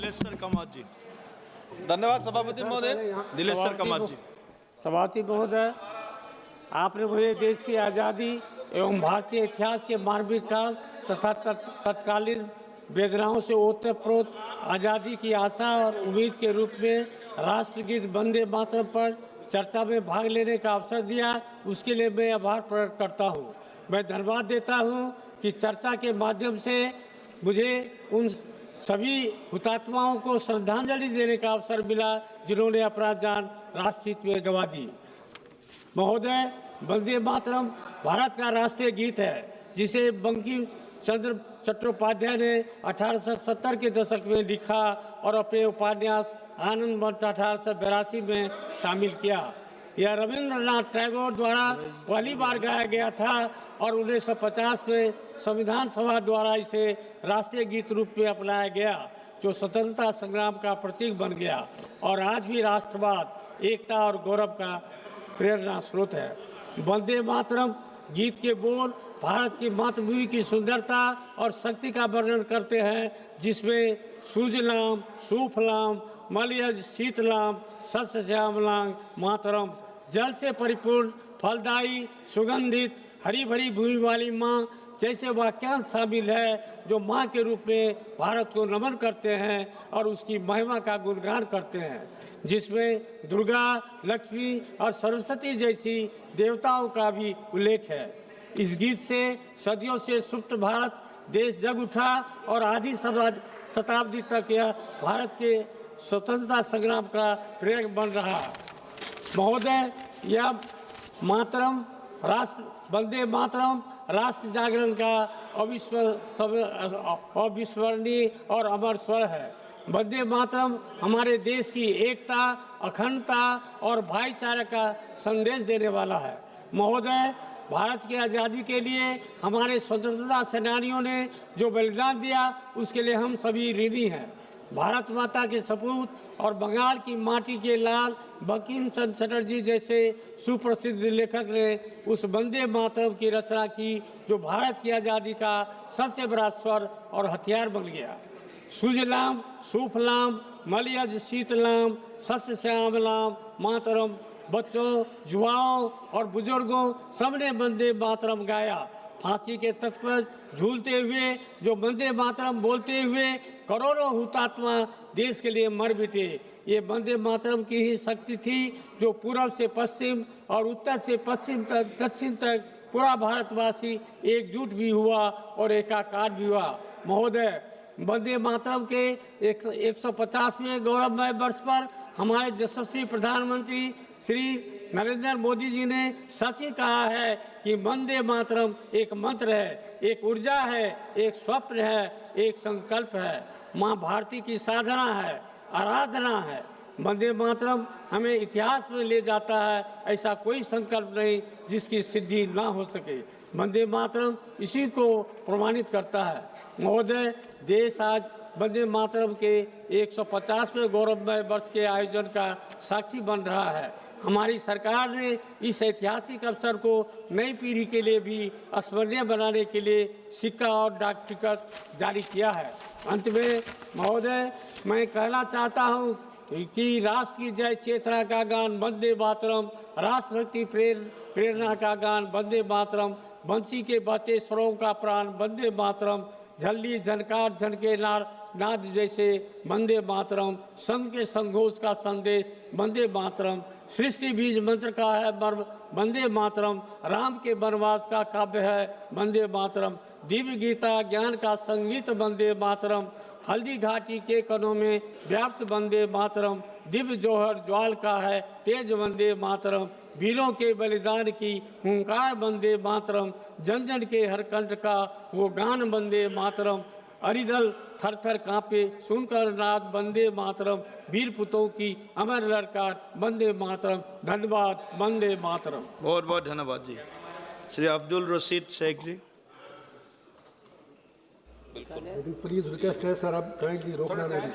Dilesh sir Kamat जी। धन्यवाद सभापति महोदय। दिलेश सर कामत जी। सभापति महोदय, आपने मुझे देश की आज़ादी एवं भारतीय इतिहास के मानवीय काल तथा तत्कालीन वेदनाओं से ओतप्रोत आज़ादी की आशा और उम्मीद के रूप में राष्ट्रगीत वंदे मातरम पर चर्चा में भाग लेने का अवसर दिया, उसके लिए मैं आभार प्रकट करता हूँ। मैं धन्यवाद देता हूँ कि चर्चा के माध्यम से मुझे उन सभी हुतात्माओं को श्रद्धांजलि देने का अवसर मिला जिन्होंने अपना जान राष्ट्रहित में गंवा दी। महोदय, वंदे मातरम भारत का राष्ट्रीय गीत है जिसे बंकिम चंद्र चट्टोपाध्याय ने 1870 के दशक में लिखा और अपने उपन्यास आनंद मठ 1882 में शामिल किया। यह रविंद्रनाथ टैगोर द्वारा पहली बार गाया गया था और 1950 में संविधान सभा द्वारा इसे राष्ट्रीय गीत रूप में अपनाया गया, जो स्वतंत्रता संग्राम का प्रतीक बन गया और आज भी राष्ट्रवाद, एकता और गौरव का प्रेरणा स्रोत है। वंदे मातरम गीत के बोल भारत की मातृभूमि की सुंदरता और शक्ति का वर्णन करते हैं, जिसमें सुजलाम सुफलाम मलयज शीतलाम सस्य श्यामलाम मातरम, जल से परिपूर्ण फलदायी सुगंधित हरी भरी भूमि वाली माँ जैसे वाक्यांश शामिल है, जो माँ के रूप में भारत को नमन करते हैं और उसकी महिमा का गुणगान करते हैं, जिसमें दुर्गा, लक्ष्मी और सरस्वती जैसी देवताओं का भी उल्लेख है। इस गीत से सदियों से सुप्त भारत देश जग उठा और आधी शताब्दी तक यह भारत के स्वतंत्रता संग्राम का प्रेरक बन रहा। महोदय, यह मातरम वंदे मातरम राष्ट्र जागरण का अविस्मरणीय और अमर स्वर है। वंदे मातरम हमारे देश की एकता, अखंडता और भाईचारे का संदेश देने वाला है। महोदय, भारत की आज़ादी के लिए हमारे स्वतंत्रता सेनानियों ने जो बलिदान दिया, उसके लिए हम सभी ऋणी हैं। भारत माता के सपूत और बंगाल की माटी के लाल बंकिम चंद्र चटर्जी जैसे सुप्रसिद्ध लेखक ने उस वंदे मातरम की रचना की, जो भारत की आज़ादी का सबसे बड़ा स्वर और हथियार बन गया। सुजलाम सुफलाम मलयज शीतलाम सस्य श्यामलाम मातरम, बच्चों, युवाओं और बुजुर्गों सबने वंदे मातरम गाया। फांसी के तख्त पर झूलते हुए जो वंदे मातरम बोलते हुए करोड़ों हुतात्मा देश के लिए मर मिटे। ये वंदे मातरम की ही शक्ति थी जो पूर्व से पश्चिम और उत्तर से पश्चिम तक दक्षिण तक पूरा भारतवासी एकजुट भी हुआ और एकाकार भी हुआ। महोदय, वंदे मातरम के 150वें गौरवमय वर्ष पर हमारे यशस्वी प्रधानमंत्री श्री नरेंद्र मोदी जी ने सच ही कहा है कि वंदे मातरम एक मंत्र है, एक ऊर्जा है, एक स्वप्न है, एक संकल्प है, माँ भारती की साधना है, आराधना है। वंदे मातरम हमें इतिहास में ले जाता है, ऐसा कोई संकल्प नहीं जिसकी सिद्धि ना हो सके। वंदे मातरम इसी को प्रमाणित करता है। महोदय, देश आज वंदे मातरम के 150वें गौरवमय वर्ष के आयोजन का साक्षी बन रहा है। हमारी सरकार ने इस ऐतिहासिक अवसर को नई पीढ़ी के लिए भी स्मरणीय बनाने के लिए सिक्का और डाक टिकट जारी किया है। अंत में महोदय, मैं कहना चाहता हूँ कि राष्ट्र की जय चेतना का गान वंदे मातरम, राष्ट्रभक्ति प्रेरणा का गान वंदे मातरम, बंसी के बहते स्वरों का प्राण वंदे मातरम, झल्ली झनकार झनके नाद जैसे वंदे मातरम, संघ के संघोष का संदेश वंदे मातरम, सृष्टि बीज मंत्र का है मर्म वंदे मातरम, राम के वनवास का काव्य है वंदे मातरम, दिव्य गीता ज्ञान का संगीत वंदे मातरम, हल्दी घाटी के कणों में व्याप्त वंदे मातरम, दिव्य जौहर ज्वाल का है तेज वंदे मातरम, वीरों के बलिदान की हुंकार वंदे मातरम, जन जन के हर कंठ का वो गान वंदे मातरम, अरिदल थर थर कांपे सुनकर नाद वंदे मातरम, वीर पुतों की अमर ललकार वंदे मातरम। धन्यवाद। वंदे मातरम। बहुत बहुत धन्यवाद जी। श्री अब्दुल रशीद शेख जी। प्लीज रिक्वेस्ट है सर, आप कहें कि रोकना नहीं।